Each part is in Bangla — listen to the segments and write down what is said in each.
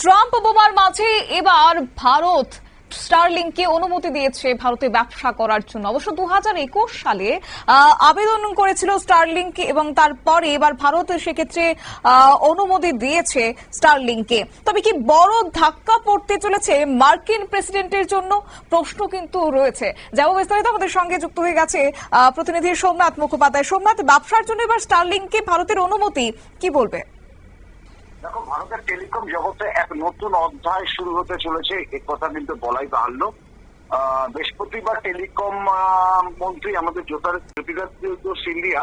ট্রাম্প বোমার মাঝে এবার ভারত স্টারলিংকে অনুমতি দিয়েছে ভারতে ব্যবসা করার জন্য। অবশ্য 2021 সালে আবেদন করেছিল স্টারলিংক এবং তারপরে এবার ভারত সেক্ষেত্রে অনুমতি দিয়েছে স্টারলিংকে। তবে কি বড় ধাক্কা পড়তে চলেছে মার্কিন প্রেসিডেন্টের জন্য, প্রশ্ন কিন্তু রয়েছে। যাবো বিস্তারিত, আমাদের সঙ্গে যুক্ত হয়ে গেছে প্রতিনিধি সোমনাথ মুখোপাধ্যায়। সোমনাথ, ব্যবসার জন্য এবার স্টারলিংকে ভারতের অনুমতি, কি বলবে? দেখো, ভারতের টেলিকম জগতে এক নতুন অধ্যায় শুরু হতে চলেছে, এ কথা কিন্তু বলাই বাহুল্য। বৃহস্পতিবার টেলিকম মন্ত্রী আমাদের জ্যোতিরাদিত্য সিন্ধিয়া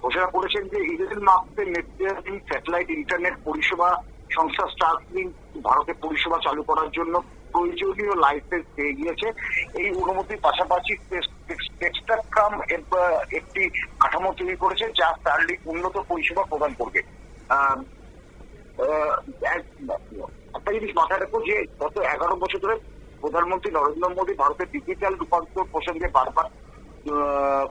ঘোষণা করেছেন যে ইলন মাস্কের নেতৃত্বাধীন স্যাটেলাইট ইন্টারনেট পরিষেবা সংস্থা স্টারলিংক ভারতে পরিষেবা চালু করার জন্য প্রয়োজনীয় লাইসেন্স পেয়ে গিয়েছে। এই অনুমতির পাশাপাশি টেক্সটাক্রাম একটি কাঠামো তৈরি করেছে যা স্টারলিংক উন্নত পরিষেবা প্রদান করবে। একটা জিনিস মাথায় রাখো যে গত 11 বছর ধরে প্রধানমন্ত্রী নরেন্দ্র মোদী ভারতের ডিজিটাল রূপান্তর প্রসঙ্গে বারবার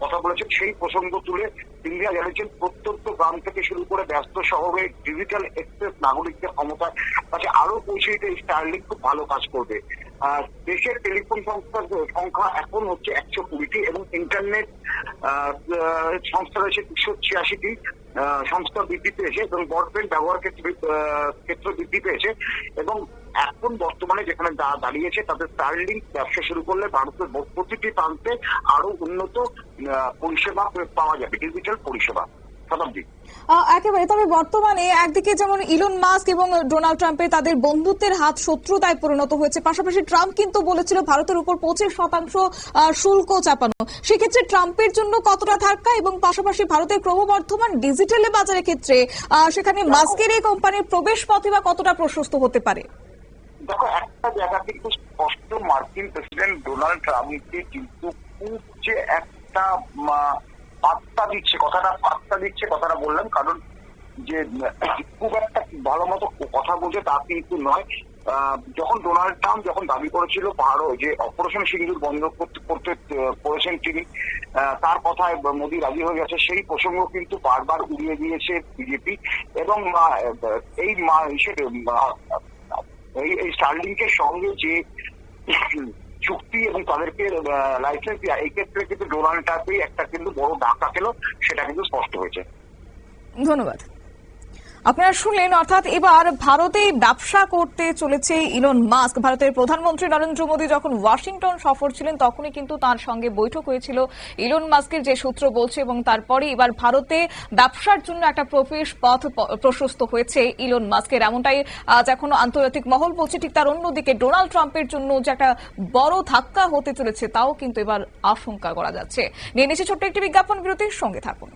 কথা বলেছেন। সেই প্রসঙ্গ তুলে সিন্ধিয়া জানিয়েছেন প্রত্যন্ত গ্রাম থেকে শুরু করে ব্যস্ত শহরে ডিজিটাল এক্সপ্রেস নাগরিকদের ক্ষমতার কাছে আরো পৌঁছে দিতে স্টারলিংক খুব ভালো কাজ করবে। দেশের টেলিফোন সংস্থার সংখ্যা এখন হচ্ছে 120টি এবং ইন্টারনেট সংস্থা রয়েছে 286টি সংস্থা বৃদ্ধি পেয়েছে এবং ব্রডব্যান্ড ব্যবহার ক্ষেত্র বৃদ্ধি পেয়েছে। এবং এখন বর্তমানে যেখানে দাঁড়িয়েছে তাদের স্টারলিংক ব্যবসা শুরু করলে ভারতের প্রতিটি প্রান্তে আরো উন্নত পরিষেবা পাওয়া যাবে, ডিজিটাল পরিষেবা। একেবারে। তবে বর্তমানে একদিকে যেমন ইলন মাস্ক এবং ডোনাল্ড ট্রাম্পের তাদের বন্ধুত্বের হাত শত্রুতায় পরিণত হয়েছে, পাশাপাশি ট্রাম্প কিন্তু বলেছিল ভারতের উপর 25% শুল্ক চাপানো। সেক্ষেত্রে ট্রাম্পের জন্য কতটা ধাক্কা এবং পাশাপাশি ভারতের ক্রমবর্ধমান ডিজিটাল বাজারের ক্ষেত্রে সেখানে মাস্কের এই কোম্পানির প্রবেশ পথে বা কতটা প্রশস্ত হতে পারে? দেখো, একটা জায়গা কিন্তু স্পষ্ট, মার্কিন প্রেসিডেন্ট ডোনাল্ড ট্রাম্পকে কিন্তু খুব যে একটা পাত্তা দিচ্ছে কথাটা বললাম, কারণ যে খুব একটা ভালো মতো কথা বোঝে তা কিন্তু নয়। যখন ডোনাল্ড ট্রাম্প দাবি করেছিল ভারত যে অপারেশন সিন্দুর বন্ধ করতে করেছেন তিনি, তার কথায় মোদী রাজি হয়ে গেছে, সেই প্রসঙ্গ কিন্তু বারবার উড়িয়ে দিয়েছে বিজেপি। এবং এই স্টারলিংকের সঙ্গে যে চুক্তি এবং তাদেরকে লাইসেন্স দেওয়া, এই ক্ষেত্রে কিন্তু ডোনাল্ড ট্রাম্পই একটা কিন্তু বড় ধাক্কা খেলো, সেটা কিন্তু স্পষ্ট হয়েছে। ধন্যবাদ। আপনারা শুনলেন, অর্থাৎ এবার ভারতে ব্যবসা করতে চলেছে ইলন মাস্ক। ভারতের প্রধানমন্ত্রী নরেন্দ্র মোদী যখন ওয়াশিংটন সফর ছিলেন তখনই কিন্তু তার সঙ্গে বৈঠক হয়েছিল ইলন মাস্কের, যে সূত্র বলছে। এবং তারপরে এবার ভারতে ব্যবসার জন্য একটা প্রবেশ পথ প্রশস্ত হয়েছে ইলন মাস্কের, এমনটাই যখন আন্তর্জাতিক মহল বলছে। ঠিক তার অন্যদিকে ডোনাল্ড ট্রাম্পের জন্য যে একটা বড় ধাক্কা হতে চলেছে তাও কিন্তু এবার আশঙ্কা করা যাচ্ছে। নিয়ে নিচ্ছে ছোট্ট একটি বিজ্ঞাপন বিরতির, সঙ্গে থাকুন।